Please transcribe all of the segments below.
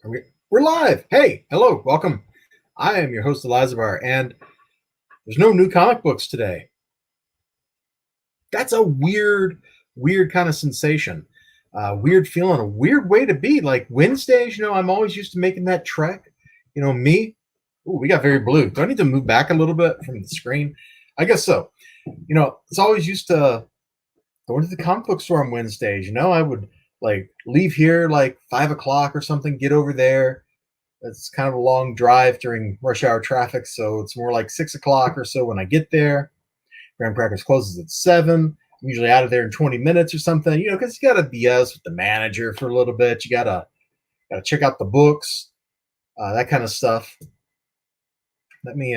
We're live. Hey, hello, welcome. I am your host, Elizabeth, and there's no new comic books today. That's a weird kind of sensation. Weird feeling, a weird way to be. Like Wednesdays, I'm always used to making that trek. Me. Ooh, we got very blue. Do I need to move back a little bit from the screen? I guess so. It's always used to going to the comic book store on Wednesdays. I would like leave here like 5 o'clock or something, get over there. It's kind of a long drive during rush hour traffic, so it's more like 6 o'clock or so when I get there. Graham Crackers closes at 7. I'm usually out of there in 20 minutes or something, because you got to BS with the manager for a little bit. You gotta check out the books, that kind of stuff. Let me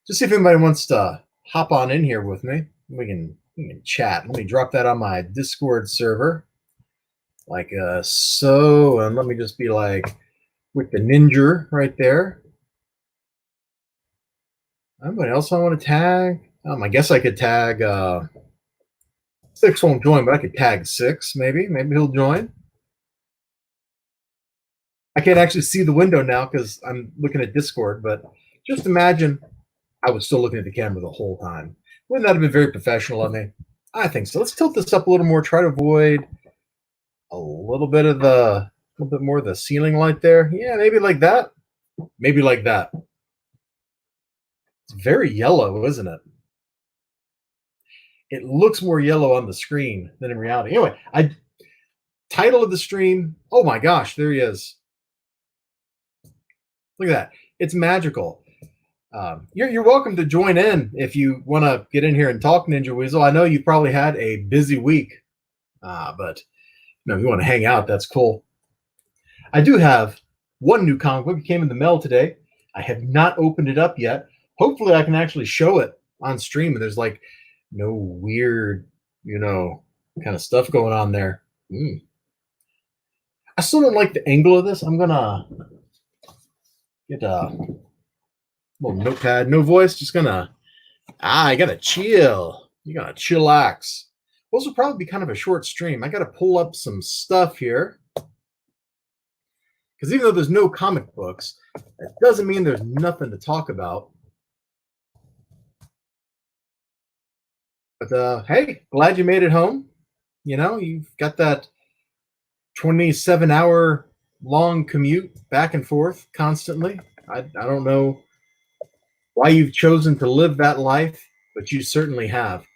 just see if anybody wants to hop on in here with me. We can chat. Let me drop that on my Discord server, like so, and let me just be like with the ninja right there. Anybody else I want to tag? I guess I could tag 6 won't join, but I could tag 6 maybe. Maybe he'll join. I can't actually see the window now because I'm looking at Discord, but just imagine I was still looking at the camera the whole time. Wouldn't that have been very professional of me? I think so. Let's tilt this up a little more, try to avoid a little bit more of the ceiling light there. Yeah, maybe like that. Maybe like that. It's very yellow, isn't it? It looks more yellow on the screen than in reality. Anyway, title of the stream. Oh my gosh, there he is. Look at that. It's magical. You're welcome to join in if you want to get in here and talk, Ninja Weasel. I know you probably had a busy week, but if you want to hang out, that's cool. I do have one new comic book. It came in the mail today. I have not opened it up yet. Hopefully, I can actually show it on stream. And there's like no weird, kind of stuff going on there. I still don't like the angle of this. I'm gonna get a little notepad, no voice. Just gonna I gotta chill. You gotta chillax. This will probably be kind of a short stream. I gotta pull up some stuff here. Because even though there's no comic books, that doesn't mean there's nothing to talk about. But hey, glad you made it home. You've got that 27-hour long commute back and forth constantly. I don't know why you've chosen to live that life, but you certainly have.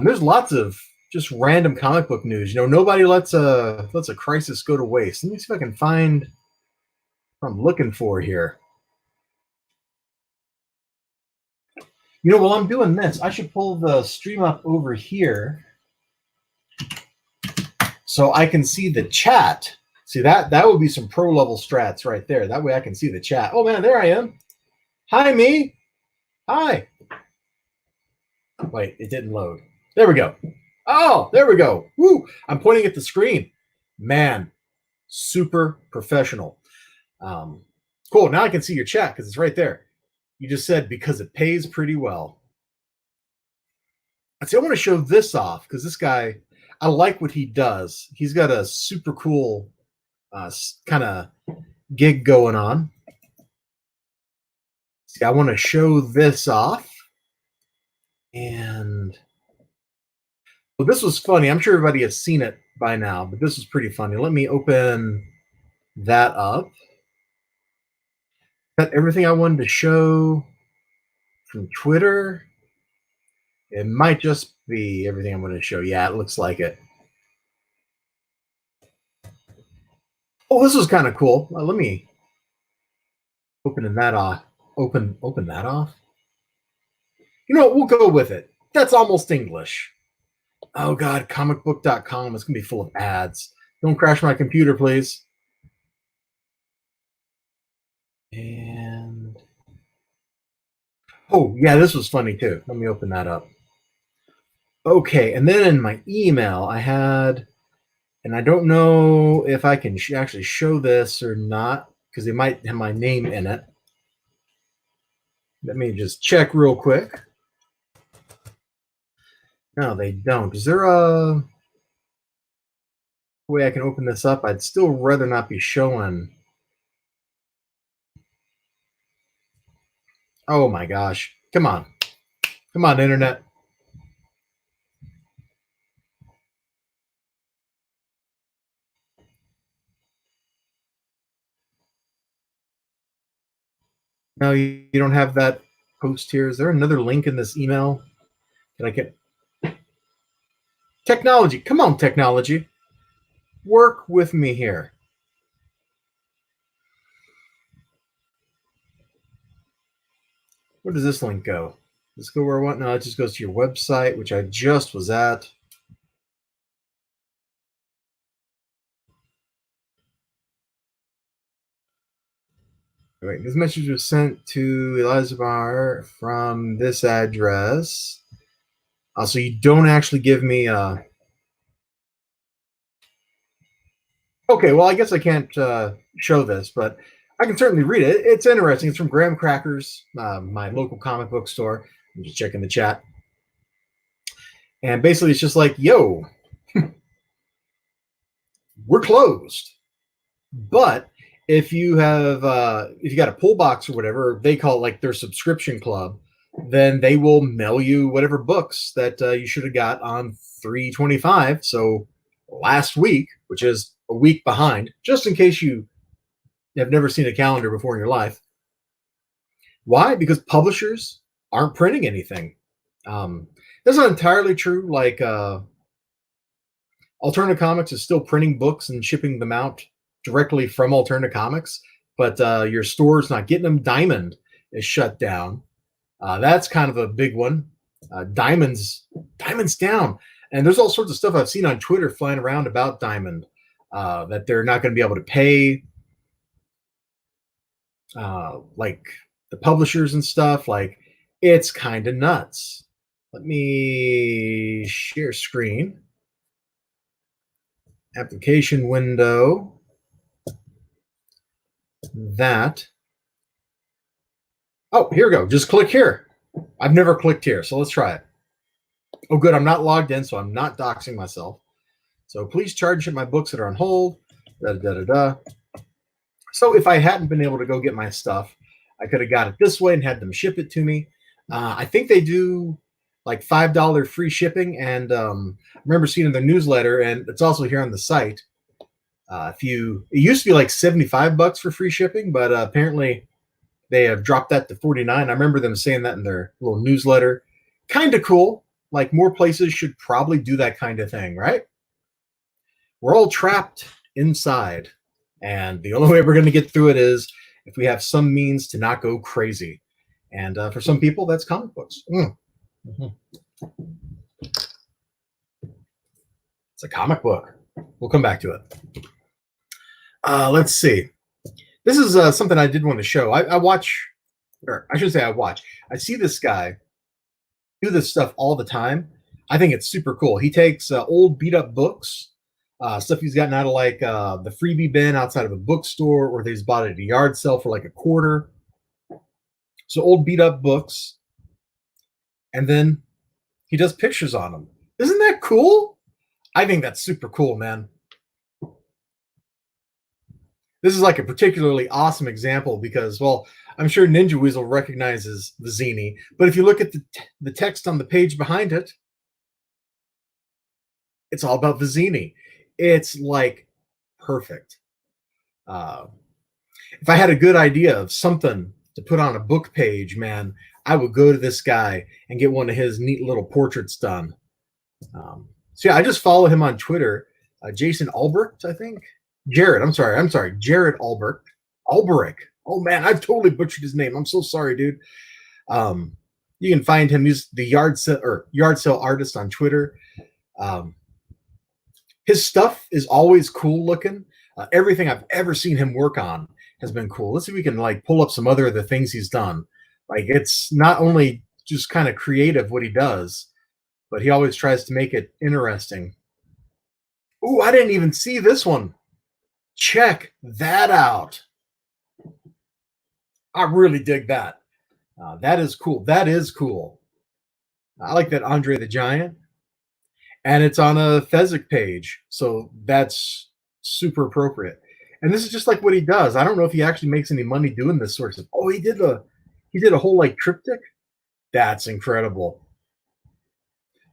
There's lots of just random comic book news. Nobody lets a crisis go to waste. Let me see if I can find what I'm looking for here. While I'm doing this, I should pull the stream up over here so I can see the chat. See, that would be some pro level strats right there. That way I can see the chat. Oh man, there I am. Hi, me. Hi. Wait, it didn't load. There we go. Oh, there we go. Woo! I'm pointing at the screen. Man, super professional. Cool. Now I can see your chat because it's right there. You just said because it pays pretty well. I want to show this off because this guy, I like what he does. He's got a super cool kind of gig going on. See, I want to show this off. And well, this was funny. I'm sure everybody has seen it by now, but this was pretty funny. Let me open that up. That everything I wanted to show from Twitter. It might just be everything I'm going to show. Yeah, it looks like it. Oh, this was kind of cool. Let me open that off. Open that off. We'll go with it. That's almost English. Oh God, comicbook.com. It's going to be full of ads. Don't crash my computer, please. And oh yeah, this was funny too. Let me open that up. Okay, and then in my email I had, and I don't know if I can actually show this or not because they might have my name in it. Let me just check real quick. No, they don't. Is there a way I can open this up? I'd still rather not be showing Oh my gosh. Come on. Come on, internet. No, you don't have that post here. Is there another link in this email that I can? Technology. Come on, technology. Work with me here. Where does this link go? Let's go where I want. No, it just goes to your website, which I just was at. Wait, this message was sent to Elizabeth from this address. So you don't actually give me okay, well, I guess I can't show this, but I can certainly read it. It's interesting. It's from Graham Crackers, my local comic book store. I'm just checking the chat. And basically, it's just like, yo, we're closed. But if you have, if you got a pull box or whatever, they call it like their subscription club, then they will mail you whatever books that you should have got on 3/25. So last week, which is a week behind, just in case you have never seen a calendar before in your life. Why? Because publishers aren't printing anything. That's not entirely true. Like Alterna Comics is still printing books and shipping them out directly from Alterna Comics, but your store's not getting them. Diamond is shut down. That's kind of a big one. Diamond's down, and there's all sorts of stuff I've seen on Twitter flying around about Diamond that they're not going to be able to pay, like the publishers and stuff. Like it's kind of nuts. Let me share screen. Application window. That. Oh, here we go. Just click here. I've never clicked here, so let's try it. Oh, good. I'm not logged in, so I'm not doxing myself. So please charge my books that are on hold. Da, da, da, da. So if I hadn't been able to go get my stuff, I could have got it this way and had them ship it to me. I think they do like $5 free shipping, and I remember seeing in their newsletter, and it's also here on the site. It used to be like $75 for free shipping, but apparently they have dropped that to $49. I remember them saying that in their little newsletter. Kind of cool. Like more places should probably do that kind of thing, right? We're all trapped inside, and the only way we're going to get through it is if we have some means to not go crazy. And for some people, that's comic books. Mm-hmm. It's a comic book. We'll come back to it. Let's see. This is something I did want to show. I watch, or I should say I watch. I see this guy do this stuff all the time. I think it's super cool. He takes old beat up books, stuff he's gotten out of like the freebie bin outside of a bookstore, or he's bought it at a yard sale for like a quarter. So old beat up books. And then he does pictures on them. Isn't that cool? I think that's super cool, man. This is like a particularly awesome example because, well, I'm sure Ninja Weasel recognizes the zine, but if you look at the text on the page behind it, it's all about the zine. It's like perfect. If I had a good idea of something to put on a book page, man, I would go to this guy and get one of his neat little portraits done. So yeah, I just follow him on Twitter, Jason Albrecht, I think. Jared, I'm sorry, Jared Albrecht. Albrecht. Oh man, I've totally butchered his name. I'm so sorry, dude. You can find him. He's the yard sale artist on Twitter. His stuff is always cool looking. Everything I've ever seen him work on has been cool. Let's see if we can like pull up some other of the things he's done. Like it's not only just kind of creative what he does, but he always tries to make it interesting. Ooh, I didn't even see this one. Check that out. I really dig that. That is cool. That is cool. I like that Andre the Giant. And it's on a Fezzik page. So that's super appropriate. And this is just like what he does. I don't know if he actually makes any money doing this sort of stuff. Oh, he did He did a whole like triptych. That's incredible.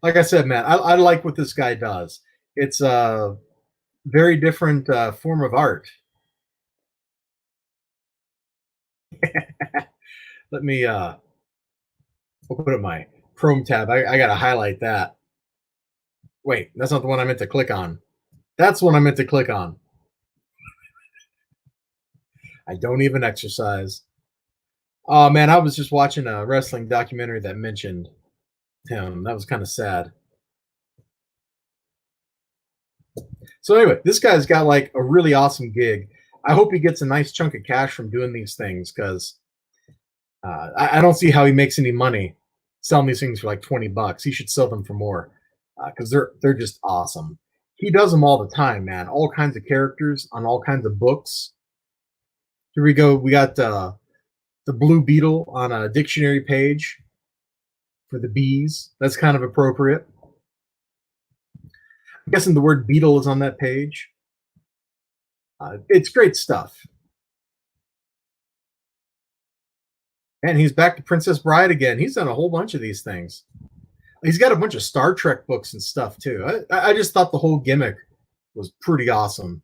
Like I said, man, I like what this guy does. It's a very different form of art. Let me open up my Chrome tab. I gotta highlight that. Wait, that's not the one I meant to click on. That's the one I meant to click on. I don't even exercise. Oh man, I was just watching a wrestling documentary that mentioned him. That was kind of sad. So anyway, this guy's got like a really awesome gig. I hope he gets a nice chunk of cash from doing these things because I don't see how he makes any money selling these things for like $20. He should sell them for more because they're just awesome. He does them all the time, man. All kinds of characters on all kinds of books. Here we go. We got the blue beetle on a dictionary page for the bees. That's kind of appropriate. I'm guessing the word beetle is on that page. It's great stuff. And he's back to Princess Bride again. He's done a whole bunch of these things. He's got a bunch of Star Trek books and stuff too. I just thought the whole gimmick was pretty awesome.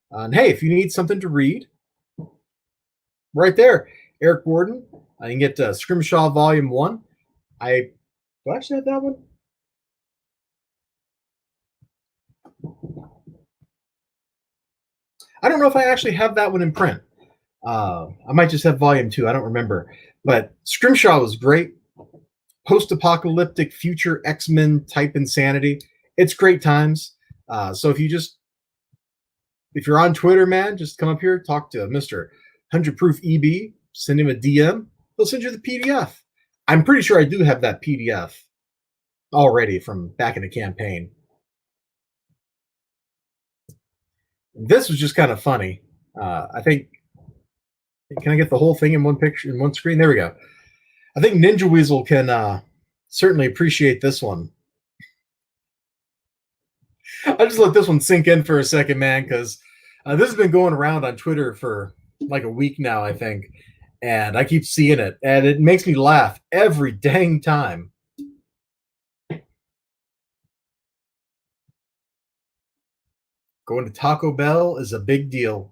And hey, if you need something to read, right there, Eric Gordon. You can get Scrimshaw Volume 1. Do I actually have that one? I don't know if I actually have that one in print. I might just have Volume 2. I don't remember. But Scrimshaw was great. Post-apocalyptic future X-Men type insanity. It's great times. So if you're on Twitter, man, just come up here, talk to Mr. 100 Proof EB, send him a DM. He'll send you the PDF. I'm pretty sure I do have that PDF already from back in the campaign. This was just kind of funny. I think, can I get the whole thing in one picture, in one screen? There we go. I think Ninja Weasel can certainly appreciate this one. I just let this one sink in for a second, man, because this has been going around on Twitter for like a week now, I think, and I keep seeing it, and it makes me laugh every dang time. Going to Taco Bell is a big deal,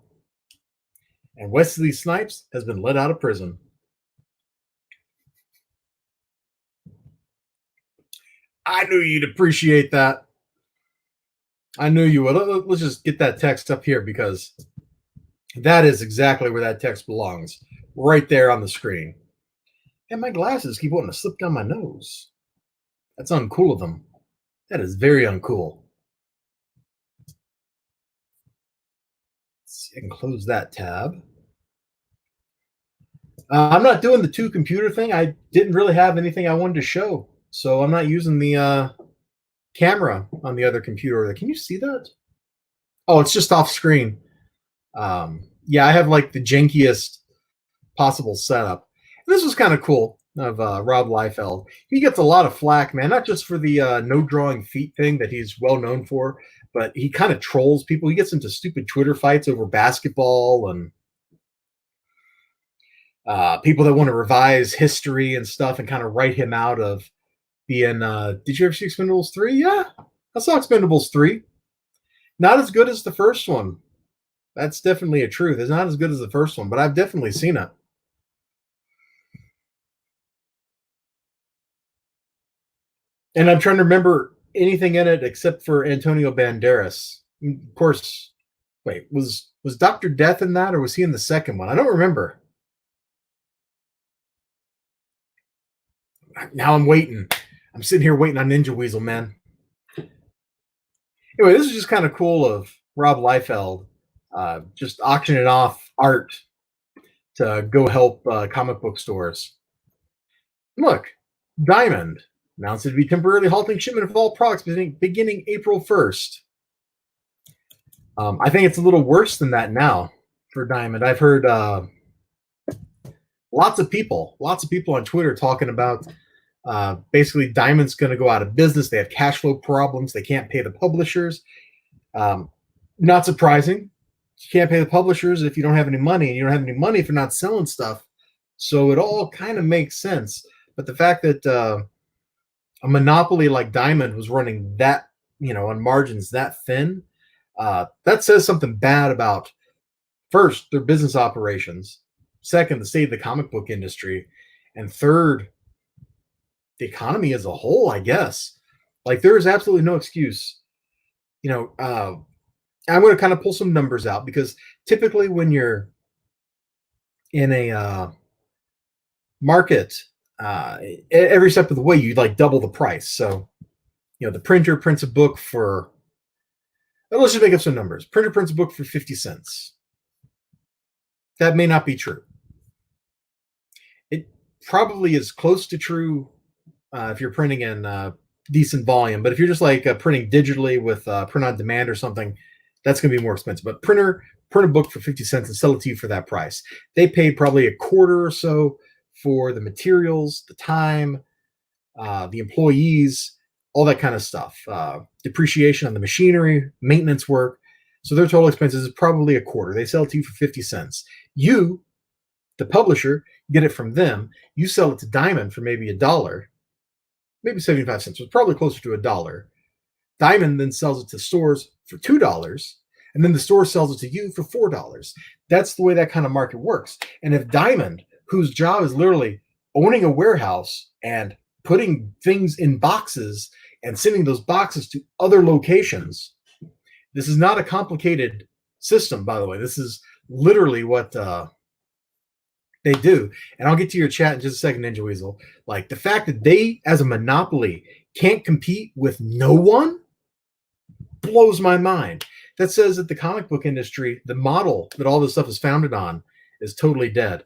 and Wesley Snipes has been let out of prison. I knew you'd appreciate that. I knew you would. Let's just get that text up here because that is exactly where that text belongs. Right there on the screen. And my glasses keep wanting to slip down my nose. That's uncool of them. That is very uncool. Let's see, I can close that tab. I'm not doing the two computer thing. I didn't really have anything I wanted to show. So I'm not using the camera on the other computer. Can you see that? Oh, it's just off screen. Yeah, I have like the jankiest possible setup. And this was kind of cool of Rob Liefeld. He gets a lot of flack, man, not just for the no drawing feet thing that he's well known for, but he kind of trolls people. He gets into stupid Twitter fights over basketball and people that want to revise history and stuff and kind of write him out of being did you ever see Expendables 3? Yeah, I saw Expendables 3. Not as good as the first one. That's definitely a truth. It's not as good as the first one, but I've definitely seen it. And I'm trying to remember anything in it except for Antonio Banderas. Of course, wait, was Dr. Death in that, or was he in the second one? I don't remember. Now I'm waiting. I'm sitting here waiting on Ninja Weasel, man. Anyway, this is just kind of cool of Rob Liefeld just auctioning off art to go help comic book stores. Look, Diamond announced to be temporarily halting shipment of all products beginning April 1st. I think it's a little worse than that now for Diamond. I've heard lots of people on Twitter talking about basically Diamond's going to go out of business. They have cash flow problems. They can't pay the publishers. Not surprising. You can't pay the publishers if you don't have any money, and you don't have any money if you're not selling stuff. So it all kind of makes sense. But the fact that a monopoly like Diamond was running that, on margins that thin, that says something bad about, first, their business operations, second, the state of the comic book industry, and third, the economy as a whole, I guess. Like, there is absolutely no excuse. I'm going to kind of pull some numbers out because typically when you're in a market, every step of the way, you like double the price. So, the printer prints a book for, let's just make up some numbers. Printer prints a book for 50 cents. That may not be true. It probably is close to true if you're printing in decent volume. But if you're just like printing digitally with print on demand or something, that's going to be more expensive. But print a book for 50 cents and sell it to you for that price. They paid probably a quarter or so for the materials, the time, the employees, all that kind of stuff. Depreciation on the machinery, maintenance work. So their total expenses is probably a quarter. They sell it to you for 50 cents. You, the publisher, get it from them. You sell it to Diamond for maybe $1, maybe 75 cents. So it's probably closer to $1. Diamond then sells it to stores for $2, and then the store sells it to you for $4. That's the way that kind of market works. And if Diamond, whose job is literally owning a warehouse and putting things in boxes and sending those boxes to other locations, this is not a complicated system, by the way. This is literally what they do. And I'll get to your chat in just a second, Ninja Weasel. Like, the fact that they, as a monopoly, can't compete with no one blows my mind. That says that the comic book industry, the model that all this stuff is founded on, is totally dead.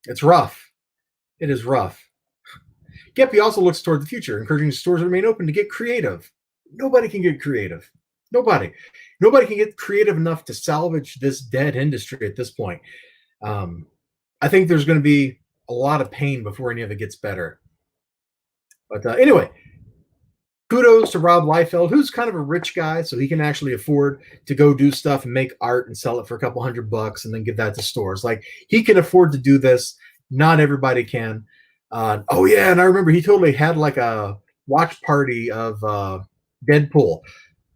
It's rough. It is rough. Geppy also looks toward the future, encouraging stores to remain open to get creative. Nobody can get creative. Nobody can get creative enough to salvage this dead industry at this point. I think there's going to be a lot of pain before any of it gets better. But anyway, kudos to Rob Liefeld, who's kind of a rich guy, so he can actually afford to go do stuff and make art and sell it for a couple $100 and then give that to stores. Like, he can afford to do this. Not everybody can. Oh yeah, and I remember he totally had like a watch party of Deadpool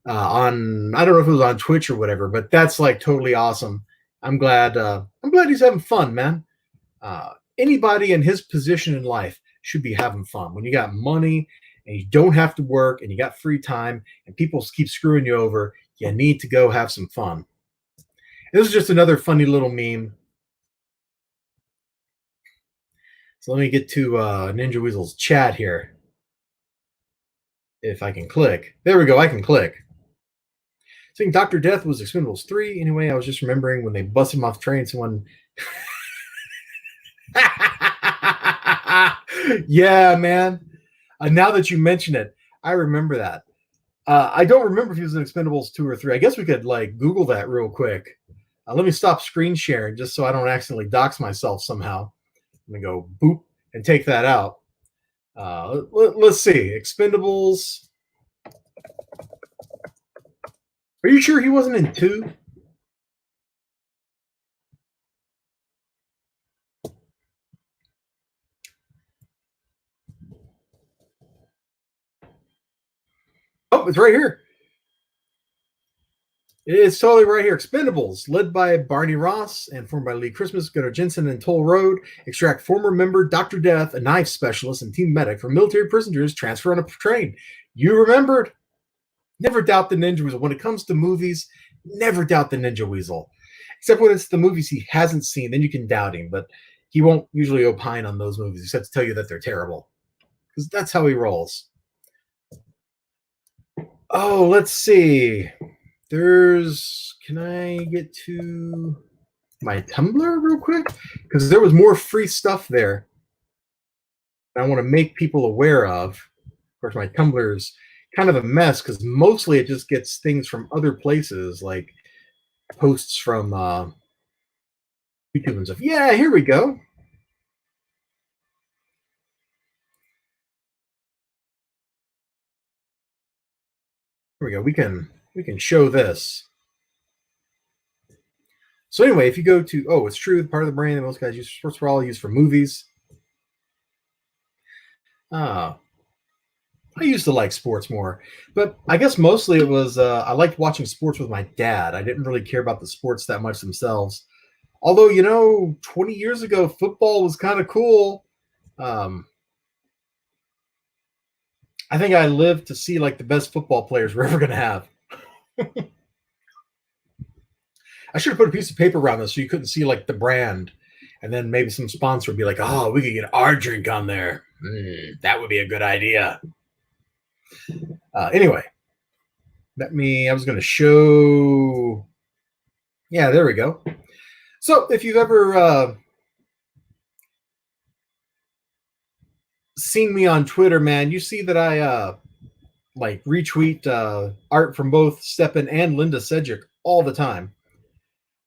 on, I don't know if it was on Twitch or whatever, but that's like totally awesome. I'm glad he's having fun, man. Anybody in his position in life should be having fun. When you got money and you don't have to work and you got free time and people keep screwing you over, you need to go have some fun. And this is just another funny little meme. So let me get to Ninja Weasel's chat here. If I can click. There we go, I can click. Saying Dr. Death was Expendables 3. Anyway, I was just remembering when they busted him off the train, someone... Yeah, man. Now that you mention it, I remember that. I don't remember if he was in Expendables 2 or 3. I guess we could like Google that real quick. Let me stop screen sharing just so I don't accidentally dox myself somehow. Let me go boop and take that out. Let's see. Expendables. Are you sure he wasn't in 2? Oh, it's right here. It's totally right here. Expendables, led by Barney Ross and formed by Lee Christmas, Gunnar Jensen, and Toll Road, extract former member Dr. Death, a knife specialist and team medic from military prisoners, transfer on a train. You remembered. Never doubt the Ninja Weasel. When it comes to movies, never doubt the Ninja Weasel. Except when it's the movies he hasn't seen, then you can doubt him. But he won't usually opine on those movies, except to tell you that they're terrible. Because that's how he rolls. Oh, let's see. Can I get to my Tumblr real quick? Because there was more free stuff there that I want to make people aware of. Of course, my Tumblr is kind of a mess because mostly it just gets things from other places, like posts from YouTube and stuff. Yeah, here we go. Here we go. We can show this. So anyway, if you go to, oh, it's true, the part of the brain that most guys use for sports were all used for movies. I used to like sports more, but I guess mostly it was I liked watching sports with my dad. I didn't really care about the sports that much themselves. Although, 20 years ago, football was kind of cool. Um, I think I lived to see like the best football players we're ever going to have. I should have put a piece of paper around this so you couldn't see like the brand. And then maybe some sponsor would be like, oh, we could get our drink on there. That would be a good idea. Anyway, I was going to show. Yeah, there we go. So if you've ever seen me on Twitter, man, you see that I like retweet art from both Stephan and Linda Sedgwick all the time.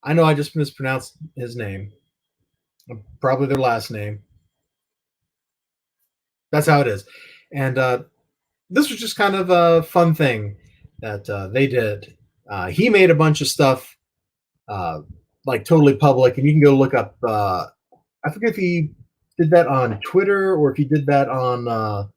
I know I just mispronounced his name. Probably their last name. That's how it is. And this was just kind of a fun thing that they did. He made a bunch of stuff like totally public, and you can go look up. I forget if he did that on Twitter or if he did that on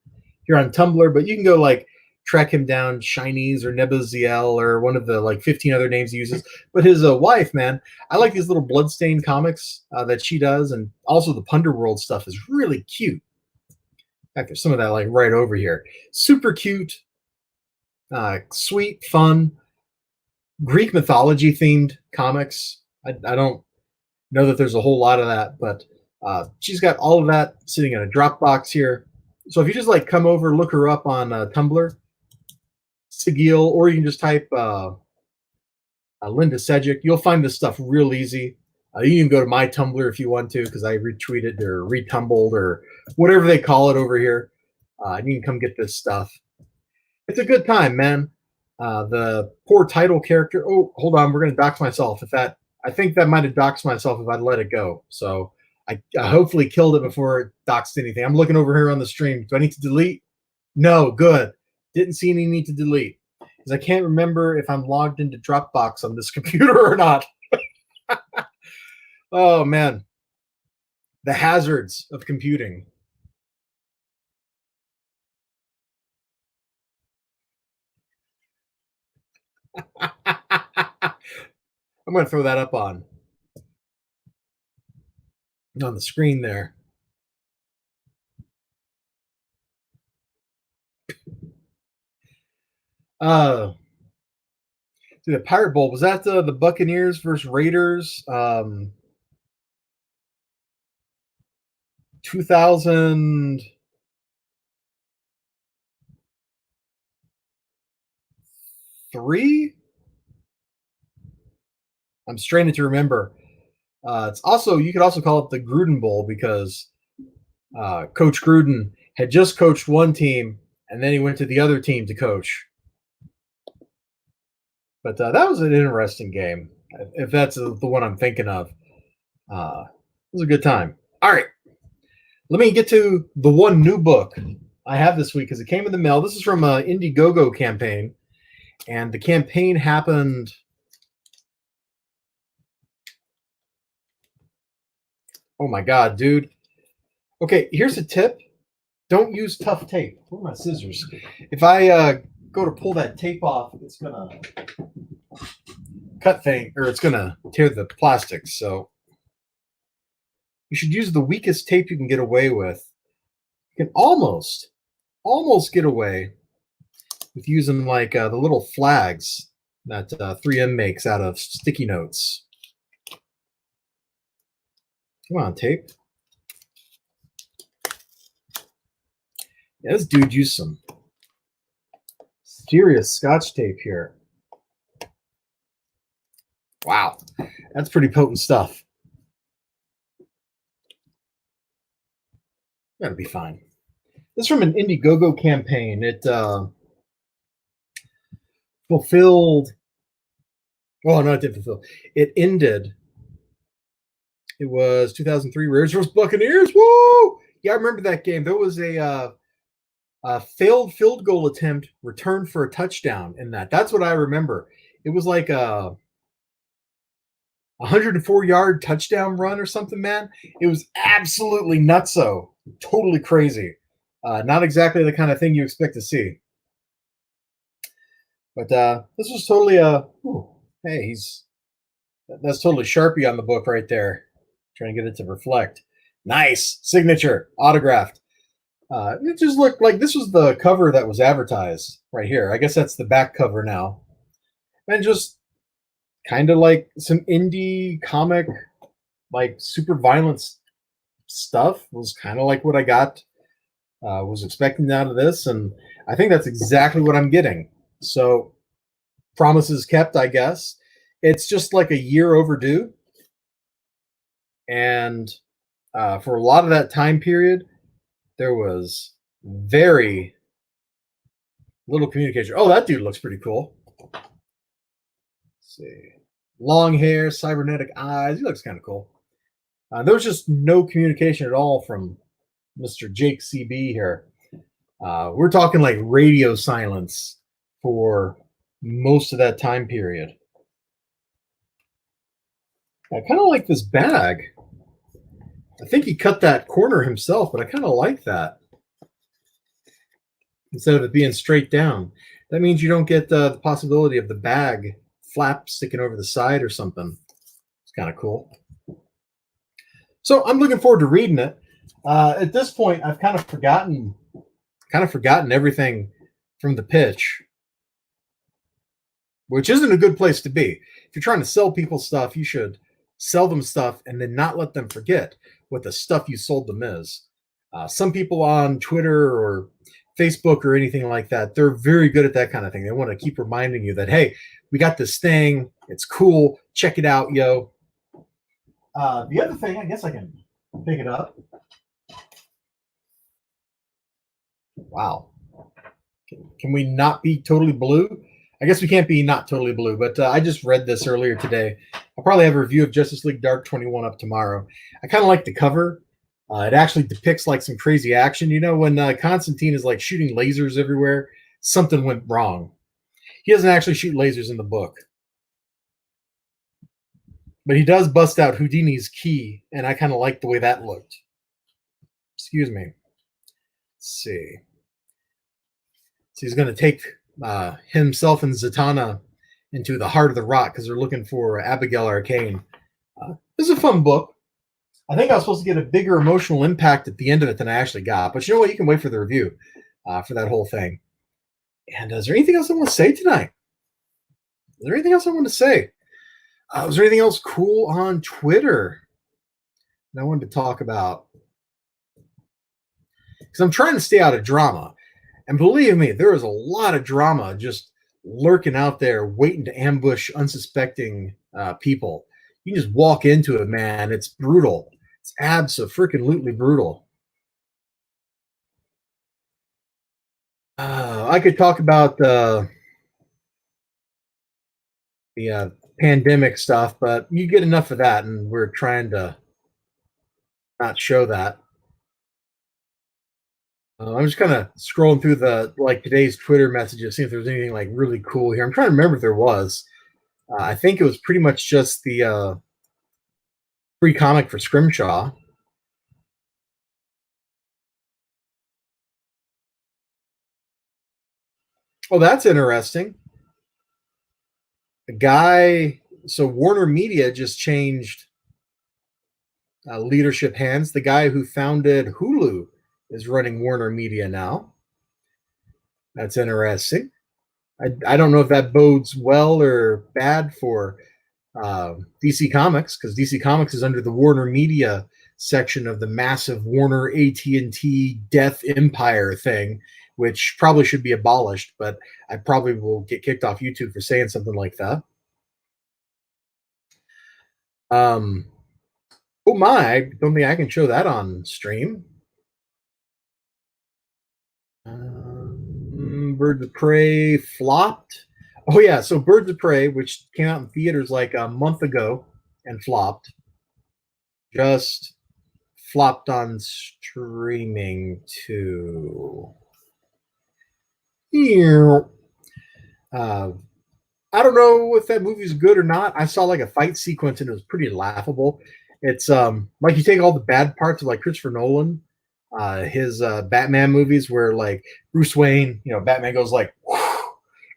here on Tumblr, but you can go like track him down, Shinies or Nebuziel or one of the like 15 other names he uses. But his wife, man, I like these little bloodstained comics that she does, and also the Punderworld stuff is really cute. In fact, there's some of that like right over here. Super cute, sweet, fun, Greek mythology themed comics. I don't know that there's a whole lot of that, but she's got all of that sitting in a Dropbox here. So if you just like come over, look her up on Tumblr, Sigil, or you can just type Linda Sedgwick. You'll find this stuff real easy. You can go to my Tumblr if you want to, because I retweeted or retumbled or whatever they call it over here. And you can come get this stuff. It's a good time, man. The poor title character. Oh, hold on. We're going to dox myself. I think that might have doxed myself if I'd let it go. So I hopefully killed it before it doxed anything. I'm looking over here on the stream. Do I need to delete? No, good. Didn't see any need to delete. Because I can't remember if I'm logged into Dropbox on this computer or not. Oh, man. The hazards of computing. I'm going to throw that up on the screen there. The Pirate Bowl, was that the Buccaneers versus Raiders 2003? I'm straining to remember. It's also, you could also call it the Gruden Bowl because Coach Gruden had just coached one team and then he went to the other team to coach. But that was an interesting game, if that's the one I'm thinking of. It was a good time. All right. Let me get to the one new book I have this week because it came in the mail. This is from an Indiegogo campaign, and the campaign happened. Oh my God, dude. Okay, here's a tip. Don't use tough tape. Where are my scissors? If I go to pull that tape off, it's going to cut thing, or it's going to tear the plastic. So you should use the weakest tape you can get away with. You can almost get away with using like the little flags that 3M makes out of sticky notes. Come on, tape. Yeah, this dude used some serious Scotch tape here. Wow, that's pretty potent stuff. That'll be fine. This is from an Indiegogo campaign. It fulfilled. Oh no, it didn't fulfill. It ended. It was 2003 Raiders vs. Buccaneers. Woo! Yeah, I remember that game. There was a failed field goal attempt returned for a touchdown in that. That's what I remember. It was like 104-yard touchdown run or something, man. It was absolutely nutso, totally crazy. Not exactly the kind of thing you expect to see. But this was totally hey, that's totally Sharpie on the book right there. Trying to get it to reflect. Nice signature, autographed. It just looked like this was the cover that was advertised right here. I guess that's the back cover now, and just kind of like some indie comic, like super violent stuff was kind of like what I got. Was expecting out of this, and I think that's exactly what I'm getting. So promises kept, I guess. It's just like a year overdue, and for a lot of that time period, there was very little communication. Oh, that dude looks pretty cool. Let's see, long hair, cybernetic eyes. He looks kind of cool. There was just no communication at all from Mr. Jake CB here. We're talking like radio silence for most of that time period. I kind of like this bag. I think he cut that corner himself, but I kind of like that. Instead of it being straight down. That means you don't get the possibility of the bag flap sticking over the side or something. It's kind of cool. So I'm looking forward to reading it. At this point, I've kind of forgotten everything from the pitch, which isn't a good place to be. If you're trying to sell people stuff, you should sell them stuff and then not let them forget what the stuff you sold them is. Some people on Twitter or Facebook or anything like that, they're very good at that kind of thing. They want to keep reminding you that, hey, we got this thing. It's cool. Check it out, yo. The other thing, I guess I can pick it up. Wow. Can we not be totally blue? I guess we can't be not totally blue, but I just read this earlier today. I'll probably have a review of Justice League Dark 21 up tomorrow. I kind of like the cover. It actually depicts like some crazy action. You know, when Constantine is like shooting lasers everywhere, something went wrong. He doesn't actually shoot lasers in the book, but he does bust out Houdini's key, and I kind of like the way that looked. Excuse me. Let's see. So he's going to take himself and Zatanna into the heart of the rock because they're looking for Abigail Arcane. This is a fun book. I think I was supposed to get a bigger emotional impact at the end of it than I actually got. But you know what? You can wait for the review for that whole thing. And is there anything else I want to say tonight? Is there anything else I want to say? Was there anything else cool on Twitter that I wanted to talk about? Because I'm trying to stay out of drama. And believe me, there is a lot of drama just lurking out there, waiting to ambush unsuspecting people. You can just walk into it, man. It's brutal. It's abso-freaking-lutely brutal. I could talk about the pandemic stuff, but you get enough of that, and we're trying to not show that. I'm just kind of scrolling through the today's Twitter messages, seeing if there's anything like really cool here. I'm trying to remember if there was. I think it was pretty much just the free comic for Scrimshaw. Oh, that's interesting. The guy, so Warner Media just changed leadership hands. The guy who founded Hulu is running Warner Media now. That's interesting. I don't know if that bodes well or bad for DC Comics, because DC Comics is under the Warner Media section of the massive Warner AT&T Death Empire thing, which probably should be abolished, but I probably will get kicked off YouTube for saying something like that. Oh my, I don't think I can show that on stream. Birds of Prey flopped. Oh yeah, so Birds of Prey, which came out in theaters like a month ago and flopped, just flopped on streaming too. I don't know if that movie's good or not. I saw like a fight sequence and it was pretty laughable. It's like you take all the bad parts of like Christopher Nolan, his Batman movies where like Bruce Wayne, Batman goes like,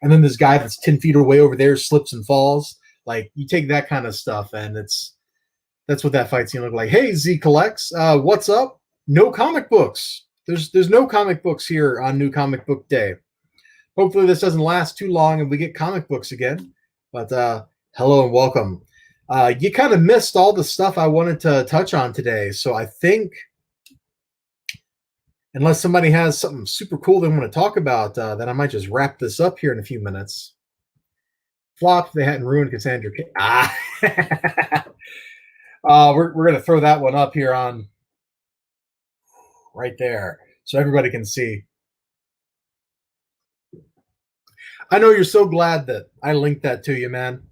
and then this guy that's 10 feet away over there slips and falls. Like you take that kind of stuff and that's what that fight scene looked like. Hey, Z Collects, what's up? No comic books. There's no comic books here on New Comic Book Day. Hopefully this doesn't last too long and we get comic books again. But hello and welcome. You kind of missed all the stuff I wanted to touch on today. So I think, unless somebody has something super cool they want to talk about, then I might just wrap this up here in a few minutes. Flop, they hadn't ruined Cassandra. We're going to throw that one up here on right there so everybody can see. I know you're so glad that I linked that to you, man.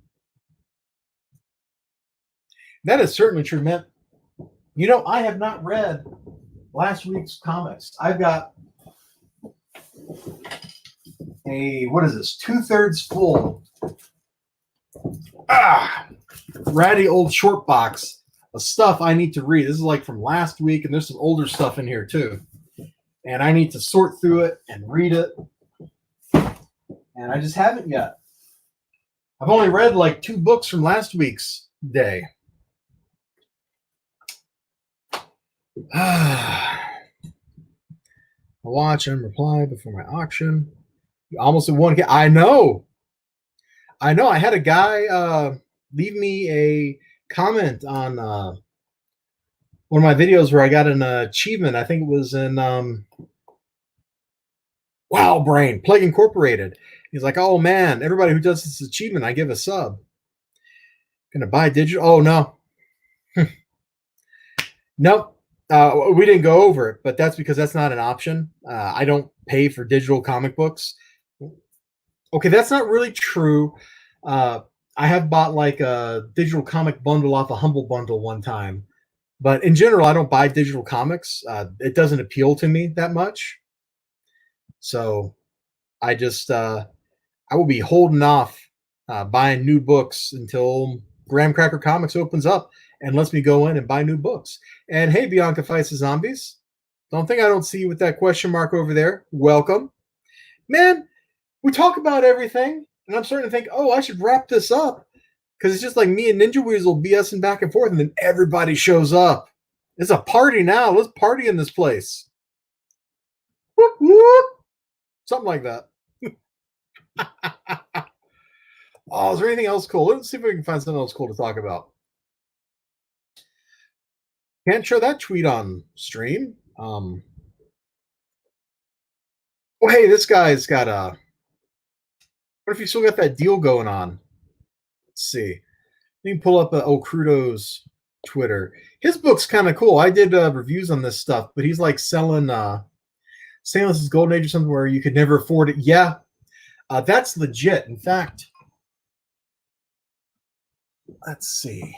That is certainly true, man. I have not read last week's comics. I've got what is this? 2/3 full. Ratty old short box of stuff I need to read. This is like from last week, and there's some older stuff in here too. And I need to sort through it and read it. And I just haven't yet. I've only read like 2 books from last week's day. Watch and reply before my auction. Almost at 1K. I know. I had a guy leave me a comment on one of my videos where I got an achievement. I think it was in Wow Brain, Plague Incorporated. He's like, oh man, everybody who does this achievement, I give a sub. Gonna buy digital? Oh no. Nope. We didn't go over it, but that's because that's not an option. I don't pay for digital comic books. Okay, that's not really true. I have bought like a digital comic bundle off a Humble Bundle one time. But in general, I don't buy digital comics. It doesn't appeal to me that much. So I just I will be holding off buying new books until Graham Cracker Comics opens up and lets me go in and buy new books. And hey, Bianca Fights the Zombies. Don't think I don't see you with that question mark over there. Welcome. Man, we talk about everything, and I'm starting to think, oh, I should wrap this up. Because it's just like me and Ninja Weasel BSing back and forth, and then everybody shows up. It's a party now. Let's party in this place. Whoop, whoop. Something like that. Oh, is there anything else cool? Let's see if we can find something else cool to talk about. Can't show that tweet on stream. Oh, hey, this guy's got a... What if you still got that deal going on? Let's see. You can pull up Crudo's Twitter. His book's kind of cool. I did reviews on this stuff, but he's like selling Stainless's Golden Age or something where you could never afford it. Yeah, that's legit. In fact, let's see.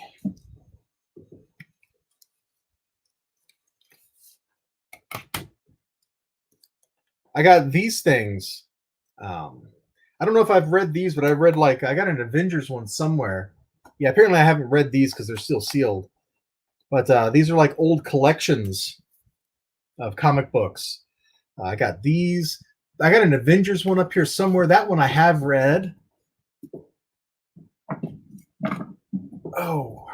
I got these things. I don't know if I've read these, but I read I got an Avengers one somewhere. Yeah, apparently I haven't read these because they're still sealed. But these are like old collections of comic books. I got these. I got an Avengers one up here somewhere. That one I have read. Oh.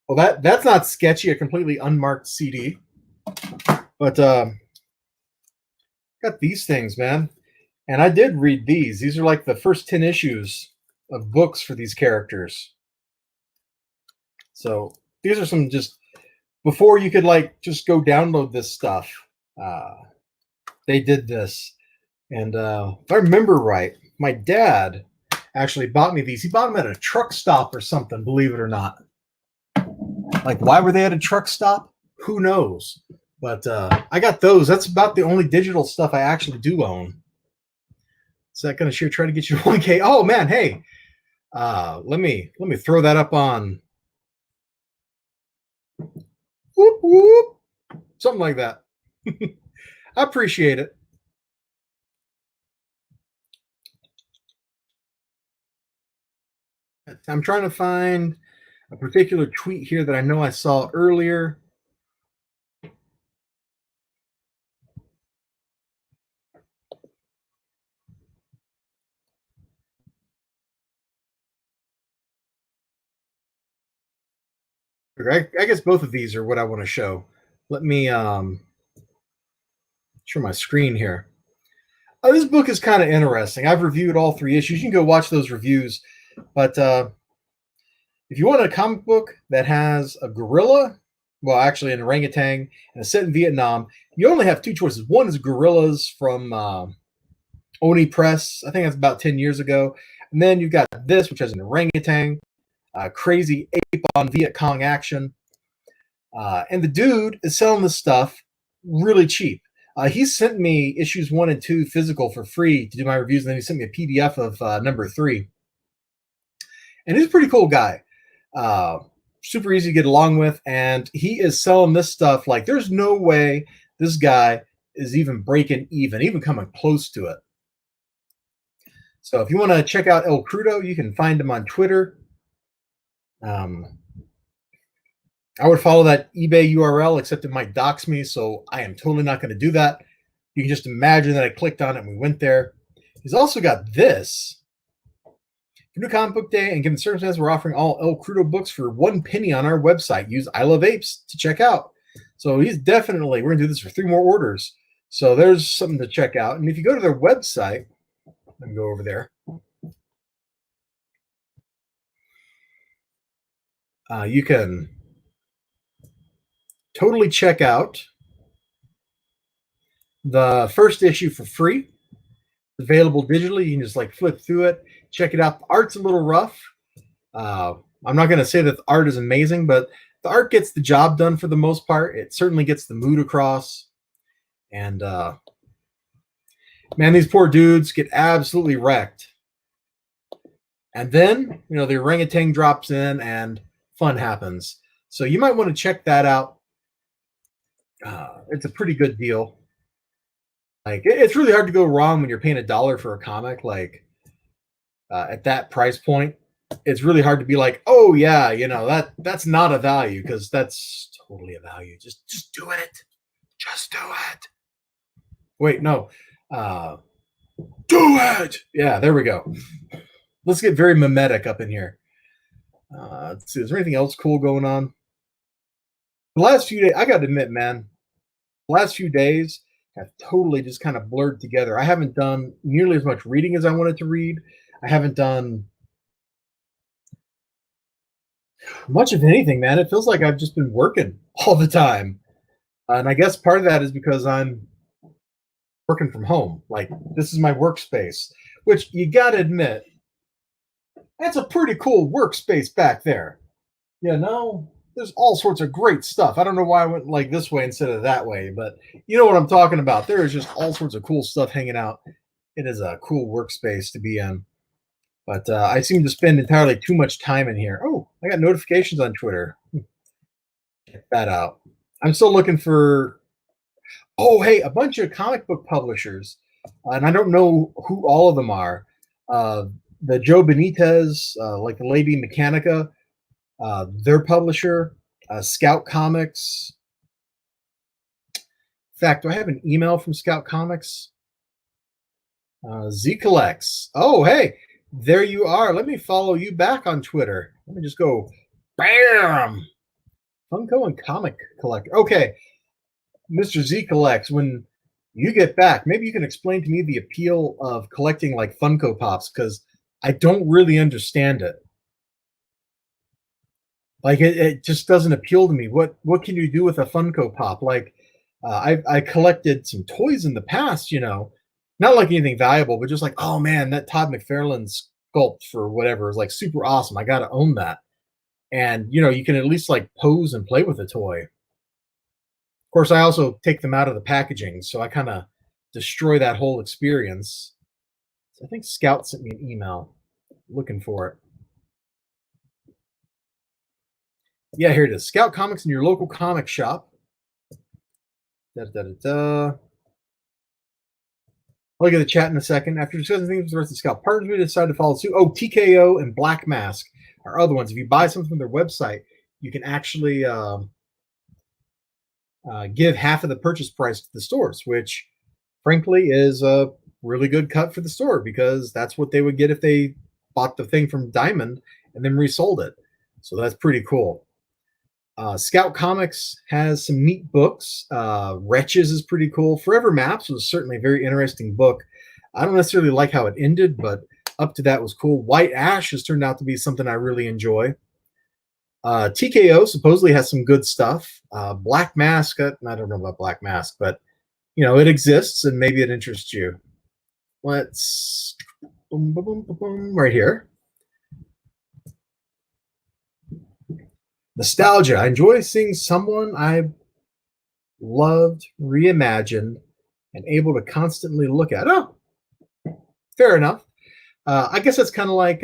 Well, that's not sketchy. A completely unmarked CD. But got these things, man. And I did read these. These are like the first 10 issues of books for these characters. So these are some just before you could just go download this stuff. They did this. And if I remember right, my dad actually bought me these. He bought them at a truck stop or something, believe it or not. Like, why were they at a truck stop? Who knows? But I got those. That's about the only digital stuff I actually do own. Is that going to try to get you to 1K? Oh, man, hey. Let me throw that up on whoop, whoop. Something like that. I appreciate it. I'm trying to find a particular tweet here that I know I saw earlier. I guess both of these are what I want to show. Let me share my screen here. This book is kind of interesting. I've reviewed all 3 issues. You can go watch those reviews. But if you want a comic book that has a gorilla, well, actually an orangutan, and it's set in Vietnam, you only have 2 choices. One is gorillas from Oni Press. I think that's about 10 years ago. And then you've got this, which has an orangutan, crazy ape on Viet Cong action. And the dude is selling this stuff really cheap. He sent me issues 1 and 2 physical for free to do my reviews, and then he sent me a PDF of number 3. And he's a pretty cool guy. Super easy to get along with, and he is selling this stuff like there's no way this guy is even breaking even coming close to it. So if you want to check out El Crudo, you can find him on Twitter. I would follow that eBay URL, except it might dox me, so I am totally not going to do that. You can just imagine that I clicked on it and we went there. He's also got this. For New Comic Book Day and given circumstances, we're offering all El Crudo books for 1 penny on our website. Use I Love Apes to check out. So he's definitely, we're going to do this for 3 more orders. So there's something to check out. And if you go to their website, let me go over there. You can totally check out the first issue for free. It's available digitally. You can just like flip through it, check it out. The art's a little rough. I'm not going to say that the art is amazing, but the art gets the job done for the most part. It certainly gets the mood across. And man, these poor dudes get absolutely wrecked. And then, you know, the orangutan drops in and fun happens. So you might want to check that out. It's a pretty good deal. Like it's really hard to go wrong when you're paying $1 for a comic. Like at that price point, it's really hard to be like, oh yeah, you know that's not a value, because that's totally a value. Just do it. Just do it. Wait, no. Do it. Yeah, there we go. Let's get very mimetic up in here. Let's see. Is there anything else cool going on? The last few days, I got to admit, man, the last few days have totally just kind of blurred together. I haven't done nearly as much reading as I wanted to read. I haven't done much of anything, man. It feels like I've just been working all the time. And I guess part of that is because I'm working from home. Like, this is my workspace, which you got to admit, that's a pretty cool workspace back there. You know, there's all sorts of great stuff. I don't know why I went like this way instead of that way, but you know what I'm talking about. There is just all sorts of cool stuff hanging out. It is a cool workspace to be in. But I seem to spend entirely too much time in here. Oh, I got notifications on Twitter. Check that out. I'm still looking for, oh, hey, a bunch of comic book publishers. And I don't know who all of them are. The Joe Benitez, like the Lady Mechanica, their publisher, Scout Comics. In fact, do I have an email from Scout Comics? Z Collects. Oh, hey, there you are. Let me follow you back on Twitter. Let me just go, bam! Funko and Comic Collector. Okay, Mr. Z Collects, when you get back, maybe you can explain to me the appeal of collecting like Funko Pops, because I don't really understand it. Like it just doesn't appeal to me. What can you do with a Funko Pop? Like I collected some toys in the past, you know, not like anything valuable, but just like, oh man, that Todd McFarlane sculpt for whatever is like super awesome. I got to own that. And you know, you can at least like pose and play with the toy. Of course, I also take them out of the packaging, so I kind of destroy that whole experience. So I think Scout sent me an email looking for it. Yeah, here it is. Scout Comics in your local comic shop. I'll get the chat in a second. After discussing things with the rest of Scout partners, we decided to follow suit. Oh, TKO and Black Mask. are other ones. If you buy something from their website, you can actually give half of the purchase price to the stores, which frankly is a really good cut for the store because that's what they would get if they bought the thing from Diamond and then resold it. So that's pretty cool. Scout Comics has some neat books. Wretches is pretty cool. Forever Maps was certainly a very interesting book. I don't necessarily like how it ended, but up to that was cool. White Ash has turned out to be something I really enjoy. TKO supposedly has some good stuff. Black Mask, I don't know about Black Mask, but you know, it exists and maybe it interests you. Let's boom, boom, boom, boom, boom, right here. Nostalgia. I enjoy seeing someone I loved reimagined and able to constantly look at. Oh, fair enough. I guess that's kind of like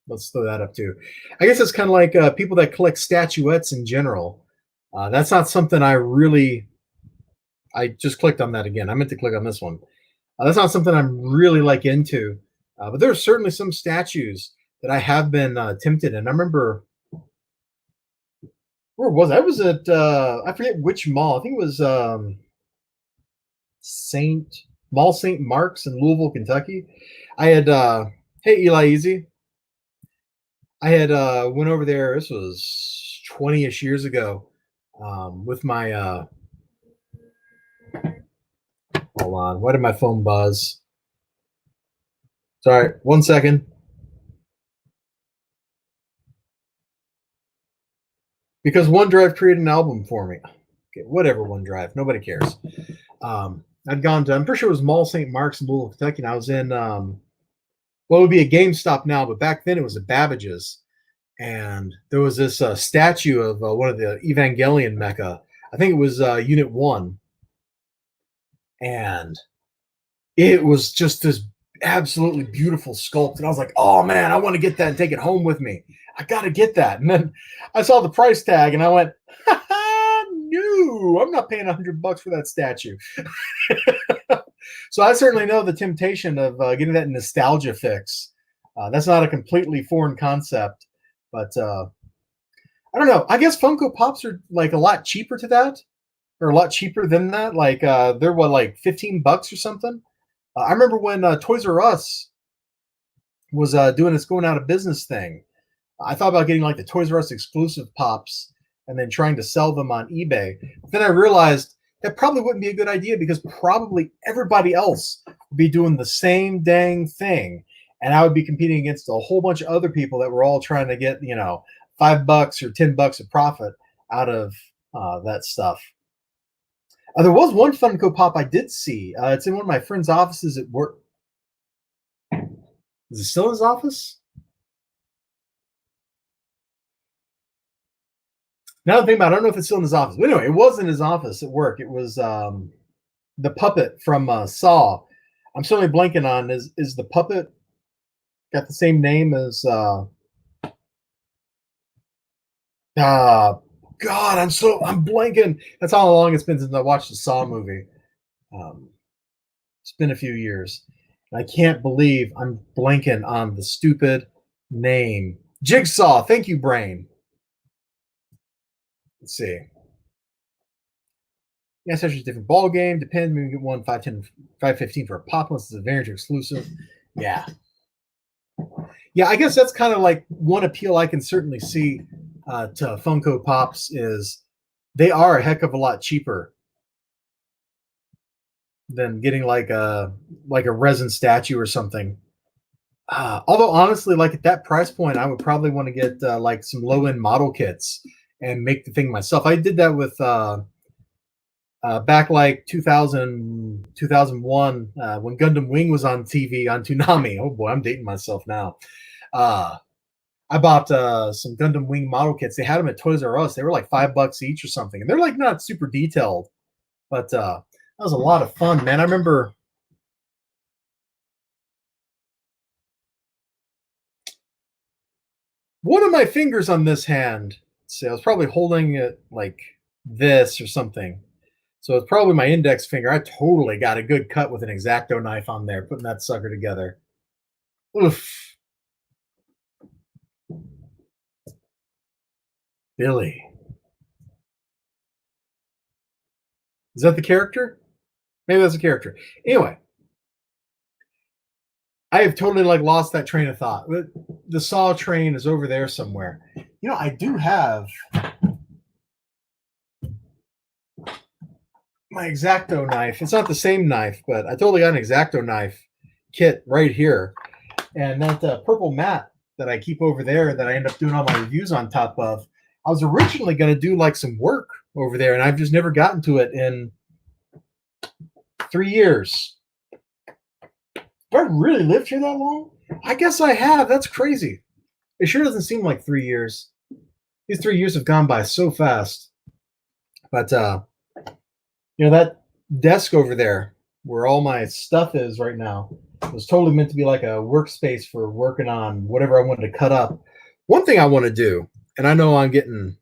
let's throw that up too. I guess it's kind of like people that collect statuettes in general. That's not something I just clicked on that again. I meant to click on this one. That's not something I'm really like into. But there are certainly some statues that I have been tempted. And I remember, where was I? I was at, I forget which mall. I think it was St. Mark's in Louisville, Kentucky. I had, hey, Eli Easy. I had went over there. This was 20-ish years ago with my, hold on. Why did my phone buzz? Sorry, 1 second. Because OneDrive created an album for me. Okay, whatever, OneDrive. Nobody cares. I'd gone to, I'm pretty sure it was Mall St. Mark's in Louisville, Kentucky, and I was in, what would be a GameStop now, but back then it was a Babbage's. And there was this statue of one of the Evangelion mecha. I think it was Unit 1. And it was just this absolutely beautiful sculpt. And I was like, oh, man, I want to get that and take it home with me. I got to get that. And then I saw the price tag and I went, no, I'm not paying $100 for that statue. So I certainly know the temptation of getting that nostalgia fix. That's not a completely foreign concept, but I don't know. I guess Funko Pops are like a lot cheaper to that, or a lot cheaper than that. Like they're what, like $15 or something. I remember when Toys R Us was doing its going out of business thing. I thought about getting like the Toys R Us exclusive Pops and then trying to sell them on eBay. But then I realized that probably wouldn't be a good idea because probably everybody else would be doing the same dang thing. And I would be competing against a whole bunch of other people that were all trying to get, you know, $5 or $10 of profit out of that stuff. There was one Funko Pop I did see. It's in one of my friend's offices at work. Is it still in his office? Now I think about it, I don't know if it's still in his office. But anyway, it was in his office at work. It was the puppet from Saw. I'm certainly blanking on, is the puppet got the same name as God, I'm blanking. That's how long it's been since I watched the Saw movie. It's been a few years. I can't believe I'm blanking on the stupid name. Jigsaw. Thank you, brain. Let's see. Yeah, such a different ball game. Depends. Maybe get one 510, 515 for a pop unless it's a variant exclusive. Yeah. Yeah, I guess that's kind of like one appeal I can certainly see to Funko Pops is they are a heck of a lot cheaper than getting like a resin statue or something. Although honestly, like at that price point, I would probably want to get like some low end model kits and make the thing myself. I did that with back like 2000, 2001 when Gundam Wing was on TV on Toonami. Oh boy, I'm dating myself now. I bought some Gundam Wing model kits. They had them at Toys R Us. They were like $5 each or something, and they're like not super detailed, but that was a lot of fun, man. I remember. One of my fingers on this hand, see, I was probably holding it like this or something. So it's probably my index finger. I totally got a good cut with an Exacto knife on there, putting that sucker together. Oof. Billy. Is that the character? Maybe that's a character. Anyway, I have totally like lost that train of thought. The saw train is over there somewhere. You know, I do have my Exacto knife. It's not the same knife, but I totally got an Exacto knife kit right here. And that purple mat that I keep over there that I end up doing all my reviews on top of, I was originally going to do like some work over there, and I've just never gotten to it in 3 years. Do I really lived here that long? I guess I have. That's crazy. It sure doesn't seem like 3 years. These 3 years have gone by so fast. But you know, that desk over there where all my stuff is right now was totally meant to be like a workspace for working on whatever I wanted to cut up. One thing I want to do, and I know I'm getting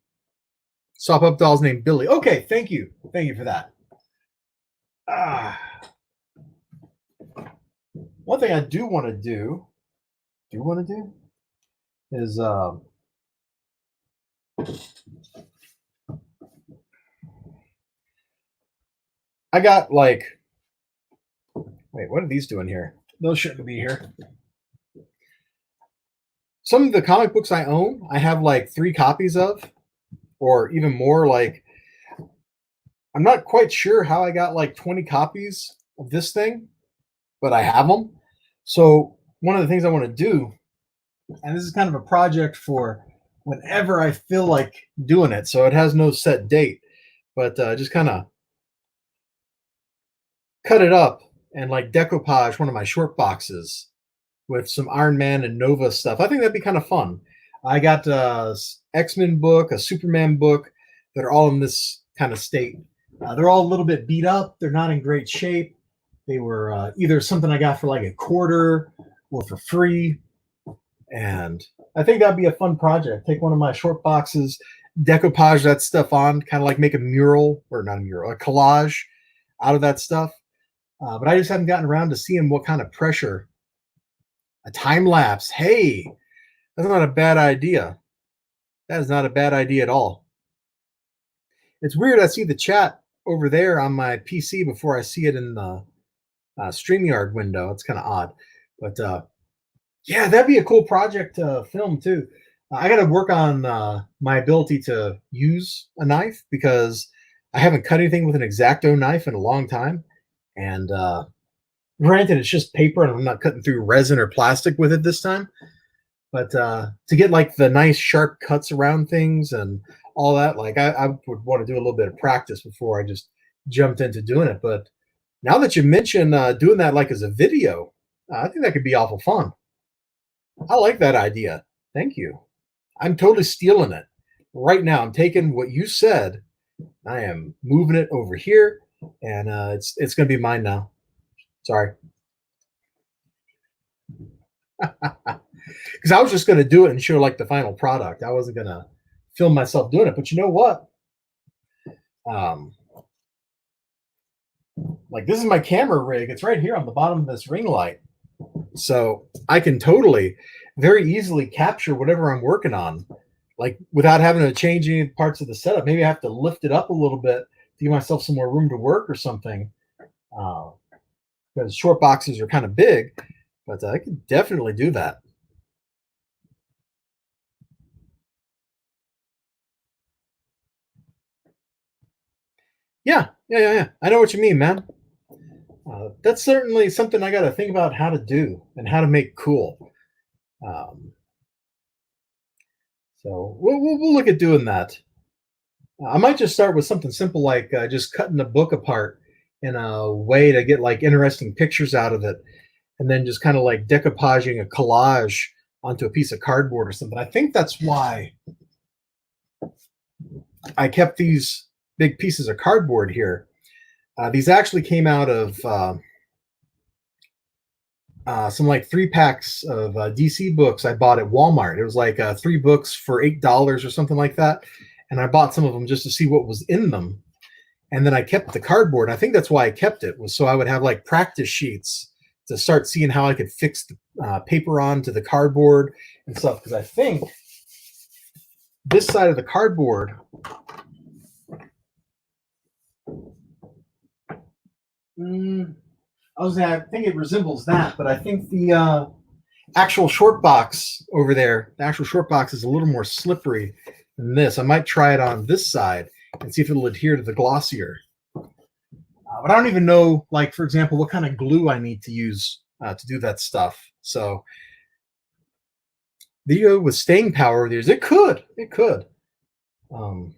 Sop Up Dolls named Billy. Okay, thank you. Thank you for that. One thing I do want to do, is I got like, wait, what are these doing here? Those shouldn't be here. Some of the comic books I own, I have like 3 copies of, or even more. Like, I'm not quite sure how I got like 20 copies of this thing, but I have them. So one of the things I want to do, and this is kind of a project for whenever I feel like doing it, so it has no set date, but just kind of cut it up and like decoupage one of my short boxes with some Iron Man and Nova stuff. I think that'd be kind of fun. I got X-Men book, a Superman book that are all in this kind of state. They're all a little bit beat up. They're not in great shape. They were either something I got for like a quarter or for free. And I think that'd be a fun project. Take one of my short boxes, decoupage that stuff on, kind of like make a mural, or not a mural, a collage out of that stuff. But I just haven't gotten around to seeing what kind of pressure. A time lapse. Hey, that's not a bad idea. That is not a bad idea at all. It's weird. I see the chat over there on my PC before I see it in the StreamYard window. It's kind of odd. But yeah, that'd be a cool project to film too. I got to work on my ability to use a knife because I haven't cut anything with an Exacto knife in a long time. And granted, it's just paper and I'm not cutting through resin or plastic with it this time. But to get like the nice sharp cuts around things and all that, like I would want to do a little bit of practice before I just jumped into doing it. But now that you mention doing that like as a video, I think that could be awful fun. I like that idea. Thank you. I'm totally stealing it. Right now, I'm taking what you said. I am moving it over here, and it's going to be mine now. Sorry. Because I was just going to do it and show like the final product. I wasn't going to film myself doing it. But you know what? Like this is my camera rig. It's right here on the bottom of this ring light. So I can totally, very easily capture whatever I'm working on, like without having to change any parts of the setup. Maybe I have to lift it up a little bit to give myself some more room to work or something. Because short boxes are kind of big, but I could definitely do that. Yeah. I know what you mean, man. That's certainly something I got to think about how to do and how to make cool. So we'll look at doing that. I might just start with something simple like just cutting the book apart in a way to get like interesting pictures out of it, and then just kind of like decoupaging a collage onto a piece of cardboard or something. I think that's why I kept these big pieces of cardboard here. These actually came out of some like 3 packs of DC books I bought at Walmart. It was like 3 books for $8 or something like that. And I bought some of them just to see what was in them. And then I kept the cardboard. I think that's why I kept it, was so I would have like practice sheets to start seeing how I could fix the paper onto the cardboard and stuff. Because I think this side of the cardboard, I think it resembles that, but I think the actual short box over there, the actual short box is a little more slippery than this. I might try it on this side and see if it'll adhere to the glossier. But I don't even know, like, for example, what kind of glue I need to use to do that stuff. So the with staying power, it could. And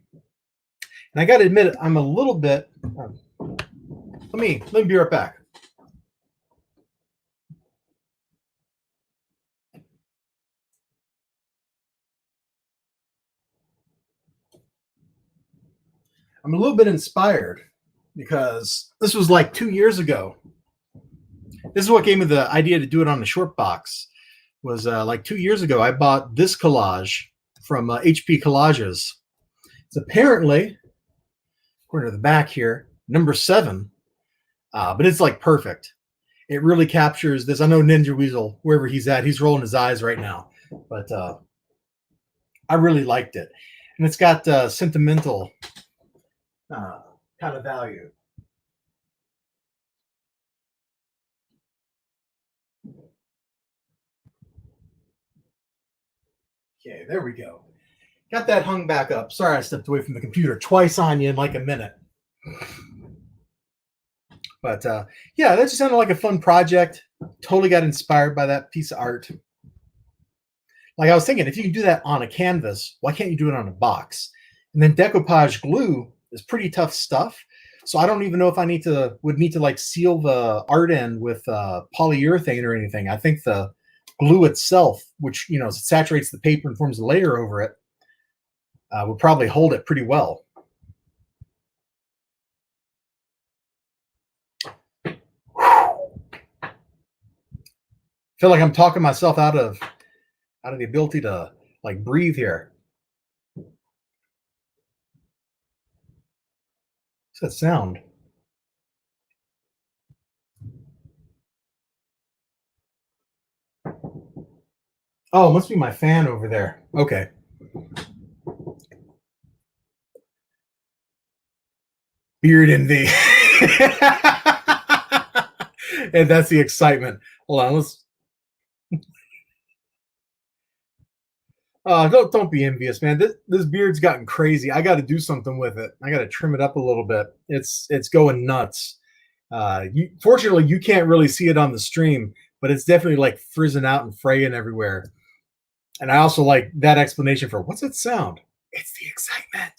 I got to admit, I'm a little bit. Let me be right back. I'm a little bit inspired because this was like 2 years ago. This is what gave me the idea to do it on the short box. Was like 2 years ago, I bought this collage from HP Collages. It's apparently, according to the back here, number 7, but it's like perfect. It really captures this. I know Ninja Weasel, wherever he's at, he's rolling his eyes right now, but I really liked it. And it's got sentimental kind of value. Okay, there we go. Got that hung back up. Sorry I stepped away from the computer twice on you in like a minute. But yeah, that just sounded like a fun project. Totally got inspired by that piece of art. Like I was thinking, if you can do that on a canvas, why can't you do it on a box? And then decoupage glue is pretty tough stuff. So I don't even know if I would need to like seal the art end with polyurethane or anything. I think the glue itself, which saturates the paper and forms a layer over it, would probably hold it pretty well. I feel like I'm talking myself out of the ability to like breathe here. What's that sound? Oh, it must be my fan over there. Okay. Beard envy. And that's the excitement. Hold on, let's. Don't be envious, man. This beard's gotten crazy. I got to do something with it. I got to trim it up a little bit. It's going nuts. Fortunately, you can't really see it on the stream, but it's definitely like frizzing out and fraying everywhere. And I also like that explanation for what's that sound? It's the excitement.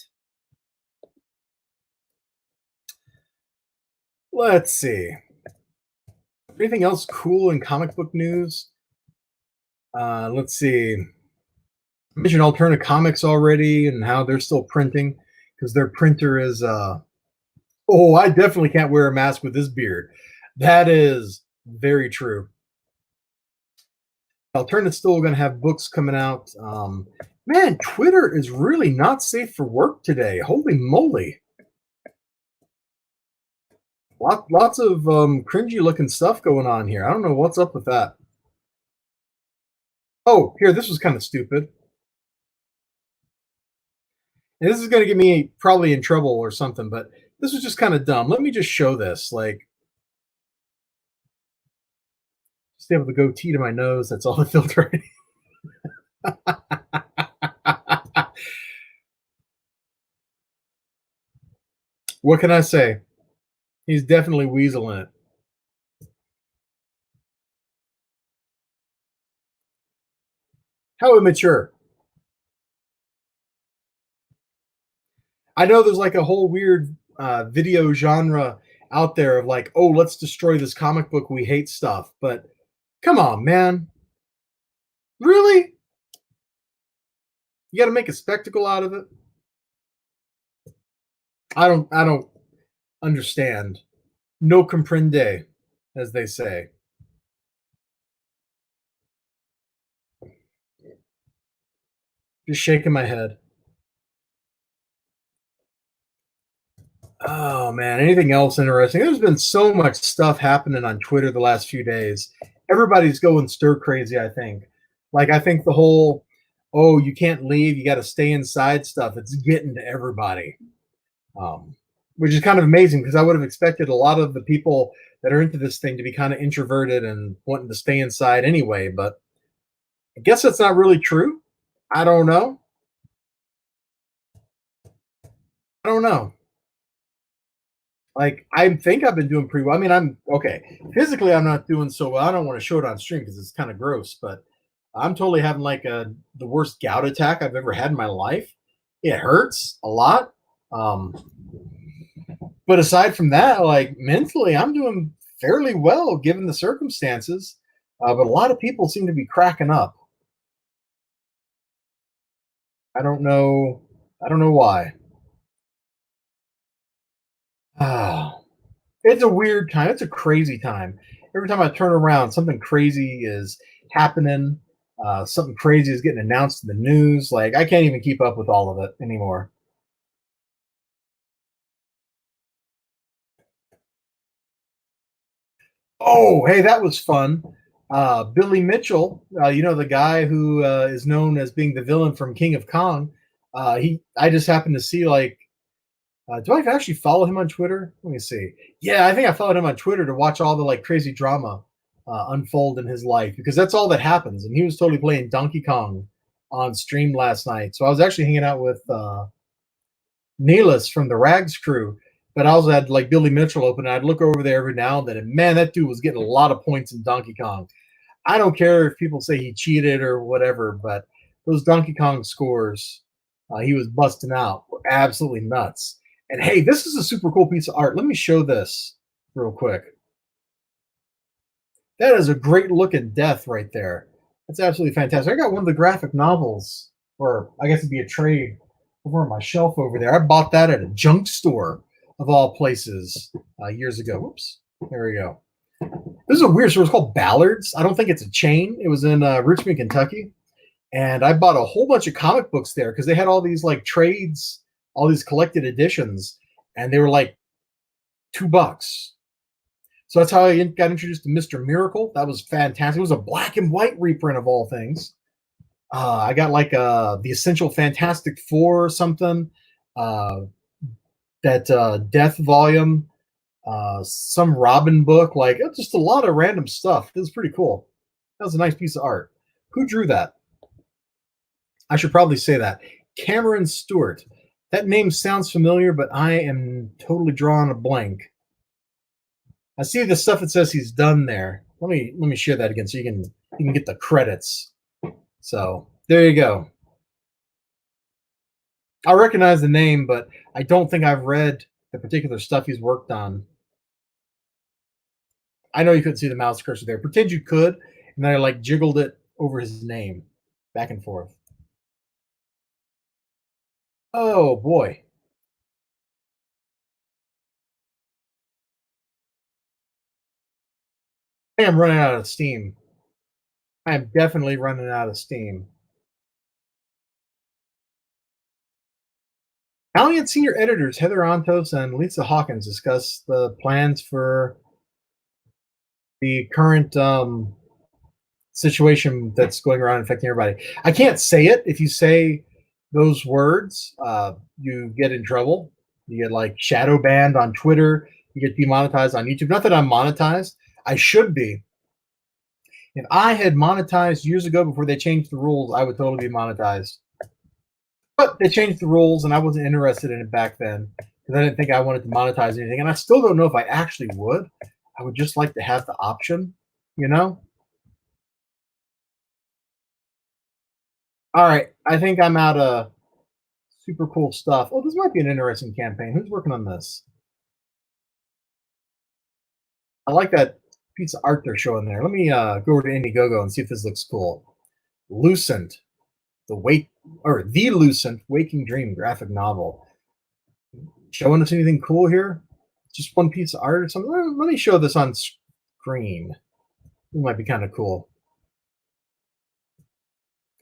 Let's see. Anything else cool in comic book news? Let's see. I mentioned Alterna Comics already and how they're still printing because their printer is I definitely can't wear a mask with this beard. That is very true. Alterna's still going to have books coming out. Man, Twitter is really not safe for work today. Holy moly. Lots of cringy looking stuff going on here. I don't know what's up with that. Oh, here, this was kind of stupid. And this is going to get me probably in trouble or something, but this was just kind of dumb. Let me just show this. Like, just able to go tea to my nose. That's all the filter. What can I say? He's definitely weaseling it. How immature. I know there's like a whole weird video genre out there of like, oh, let's destroy this comic book. We hate stuff. But come on, man. Really? You got to make a spectacle out of it? I don't understand. No comprende, as they say. Just shaking my head. Oh man, anything else interesting? There's been so much stuff happening on Twitter the last few days. Everybody's going stir crazy, I think. Like I think the whole oh, you can't leave, you got to stay inside stuff. It's getting to everybody, which is kind of amazing because I would have expected a lot of the people that are into this thing to be kind of introverted and wanting to stay inside anyway. But I guess that's not really true. I don't know. I don't know. Like, I think I've been doing pretty well. I mean, I'm okay. Physically, I'm not doing so well. I don't want to show it on stream because it's kind of gross, but I'm totally having like the worst gout attack I've ever had in my life. It hurts a lot. Um, but aside from that, like mentally, I'm doing fairly well given the circumstances. But a lot of people seem to be cracking up. I don't know. I don't know why. Ah, it's a weird time. It's a crazy time. Every time I turn around, something crazy is happening. Something crazy is getting announced in the news. Like I can't even keep up with all of it anymore. Oh, hey, that was fun. Billy Mitchell, you know the guy who is known as being the villain from King of Kong. I just happened to see like, do I actually follow him on Twitter? Let me see. Yeah, I think I followed him on Twitter to watch all the like crazy drama unfold in his life because that's all that happens. And he was totally playing Donkey Kong on stream last night. So I was actually hanging out with Neelis from the Rags crew, but I also had like Billy Mitchell open. I'd look over there every now and then, and man, that dude was getting a lot of points in Donkey Kong. I don't care if people say he cheated or whatever, but those Donkey Kong scores he was busting out were absolutely nuts. And hey, this is a super cool piece of art. Let me show this real quick. That is a great looking death right there. That's absolutely fantastic. I got one of the graphic novels, or I guess it'd be a trade over on my shelf over there. I bought that at a junk store of all places years ago. Whoops. There we go. This is a weird store. It's called Ballard's. I don't think it's a chain. It was in Richmond, Kentucky. And I bought a whole bunch of comic books there because they had all these like trades, all these collected editions, and they were like $2. So that's how I got introduced to Mr. Miracle. That was fantastic. It was a black and white reprint of all things. I got like the Essential Fantastic Four or something, uh, that Death volume, some Robin book, like just a lot of random stuff. It was pretty cool. That was a nice piece of art. Who drew that? I should probably say that. Cameron Stewart. That name sounds familiar, but I am totally drawing a blank. I see the stuff it says he's done there. Let me share that again so you can get the credits. So there you go. I recognize the name, but I don't think I've read the particular stuff he's worked on. I know you couldn't see the mouse cursor there. Pretend you could, and then I like jiggled it over his name, back and forth. Oh boy. I am running out of steam. I am definitely running out of steam. Valiant senior editors Heather Antos and Lisa Hawkins discuss the plans for the current situation that's going around affecting everybody. I can't say it. If you say those words, you get in trouble. You get like shadow banned on Twitter. You get demonetized on YouTube. Not that I'm monetized. I should be. If I had monetized years ago before they changed the rules, I would totally be monetized. But they changed the rules, and I wasn't interested in it back then because I didn't think I wanted to monetize anything. And I still don't know if I actually would. I would just like to have the option, you know? All right. I think I'm out of super cool stuff. Oh, this might be an interesting campaign. Who's working on this? I like that piece of art they're showing there. Let me go over to Indiegogo and see if this looks cool. Lucent, the Lucent Waking Dream graphic novel. Showing us anything cool here? Just one piece of art or something? Let me show this on screen. It might be kind of cool.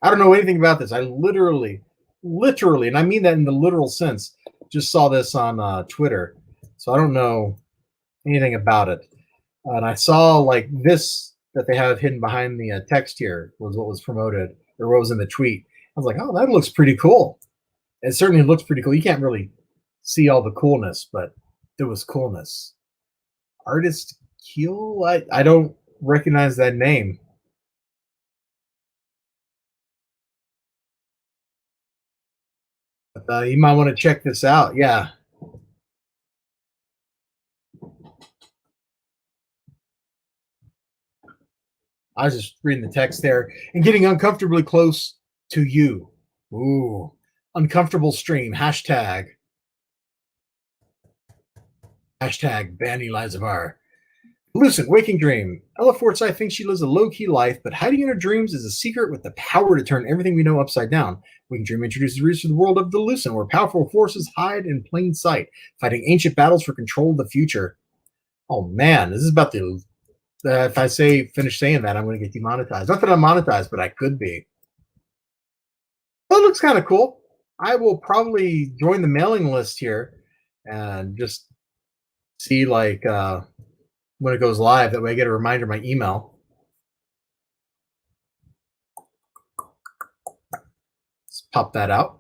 I don't know anything about this. I literally, and I mean that in the literal sense, just saw this on Twitter. So I don't know anything about it. And I saw like this that they have hidden behind the text here was what was promoted or what was in the tweet. was like, oh, that looks pretty cool. It certainly looks pretty cool. You can't really see all the coolness, but there was coolness. Artist Keel? I don't recognize that name. But, you might want to check this out. Yeah. I was just reading the text there and getting uncomfortably close to you. Ooh, uncomfortable stream. Hashtag Banny Lizavar. Lucid waking dream. Ella Forsyth thinks she lives a low-key life, but hiding in her dreams is a secret with the power to turn everything we know upside down. Waking dream introduces readers to the world of the Lucid, where powerful forces hide in plain sight, fighting ancient battles for control of the future. Oh man, this is about the. If I finish saying that, I'm going to get demonetized. Not that I'm monetized, but I could be. Well, it looks kind of cool. I will probably join the mailing list here and just see like when it goes live. That way I get a reminder in my email. Let's pop that out.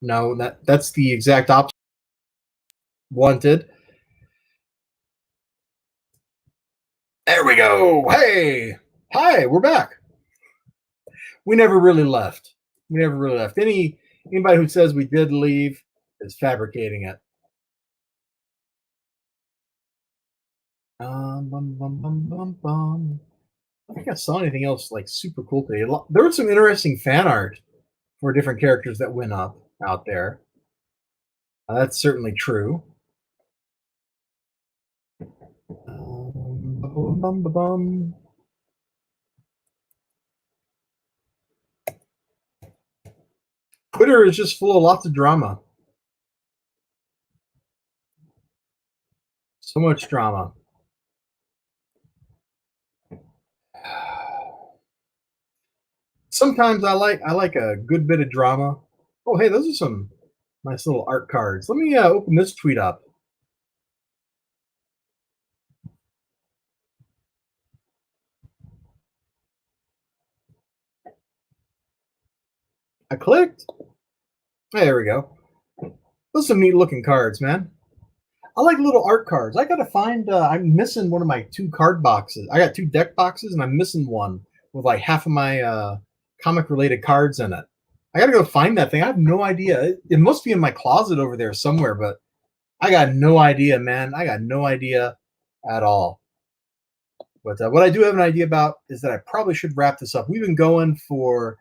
No, that's the exact opposite. Wanted. There we go. Hey. Hi, we're back. We never really left. Anybody who says we did leave is fabricating it. I don't think I saw anything else like super cool today. There was some interesting fan art for different characters that went up out there. That's certainly true. Twitter is just full of lots of drama. So much drama. Sometimes I like a good bit of drama. Oh, hey, those are some nice little art cards. Let me open this tweet up. I clicked. There we go. Those are some neat looking cards, man. I like little art cards. I gotta find. I'm missing one of my 2 card boxes. I got 2 deck boxes, and I'm missing one with like half of my comic related cards in it. I gotta go find that thing. I have no idea. It must be in my closet over there somewhere, but I got no idea, man. I got no idea at all. But what I do have an idea about is that I probably should wrap this up. We've been going for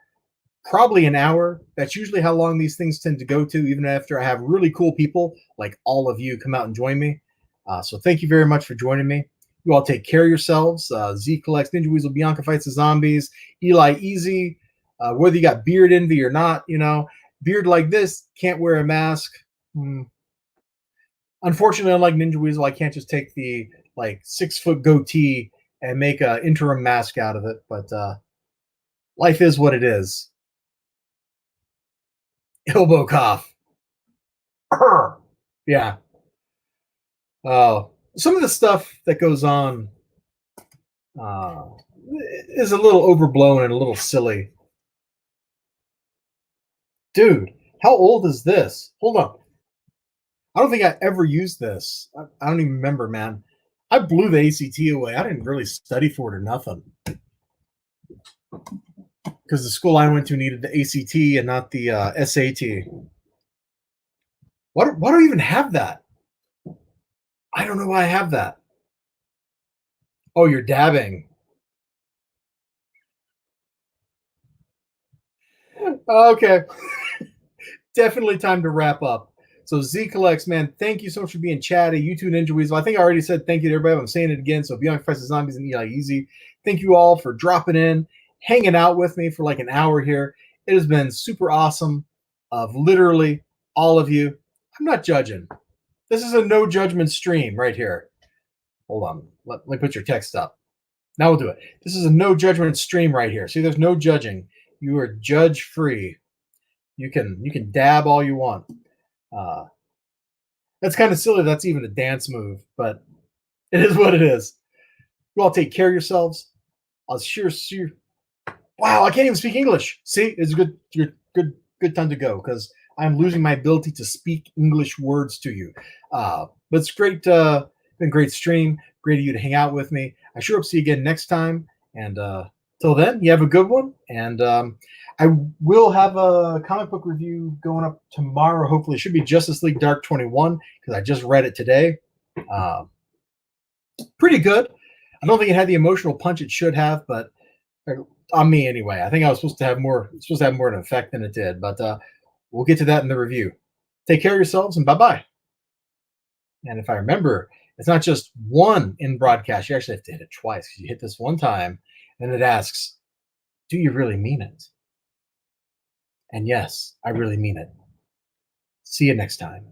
probably an hour. That's usually how long these things tend to go to, even after I have really cool people like all of you come out and join me. So thank you very much for joining me. You all take care of yourselves. Z collects, Ninja Weasel, Bianca fights the zombies, Eli Easy. Whether you got beard envy or not, beard like this, can't wear a mask. Unfortunately, unlike Ninja Weasel, I can't just take the 6-foot goatee and make an interim mask out of it. But life is what it is. Elbow cough. Yeah. Some of the stuff that goes on is a little overblown and a little silly. Dude, how old is this? Hold on. I don't think I ever used this. I don't even remember, man. I blew the ACT away. I didn't really study for it or nothing. Because the school I went to needed the ACT and not the SAT. Why do I even have that? I don't know why I have that. Oh, you're dabbing. Okay. Definitely time to wrap up. So Z Collects, man, thank you so much for being chatty. You too, Ninja Weasel. I think I already said thank you to everybody, but I'm saying it again. So Beyond Fights the Zombies and Eli Easy. Thank you all for dropping in, hanging out with me for like an hour here. It has been super awesome of literally all of you. I'm not judging. This is a no judgment stream right here. Hold on. Let me put your text up. Now we'll do it. This is a no judgment stream right here. See, there's no judging. You are judge free. You can dab all you want. That's kind of silly. That's even a dance move, but it is what it is. You all take care of yourselves. I'll sure Wow, I can't even speak English. See, it's a good time to go because I'm losing my ability to speak English words to you. But it's great. Been a great stream. Great of you to hang out with me. I sure hope to see you again next time. And till then, you have a good one. And I will have a comic book review going up tomorrow. Hopefully, it should be Justice League Dark 21 because I just read it today. Uh, Pretty good. I don't think it had the emotional punch it should have, but on me anyway. I think I was supposed to have more of an effect than it did, but we'll get to that in the review. Take care of yourselves and bye-bye. And if I remember, it's not just one in broadcast. You actually have to hit it twice. You hit this one time, and it asks, do you really mean it? And yes, I really mean it. See you next time.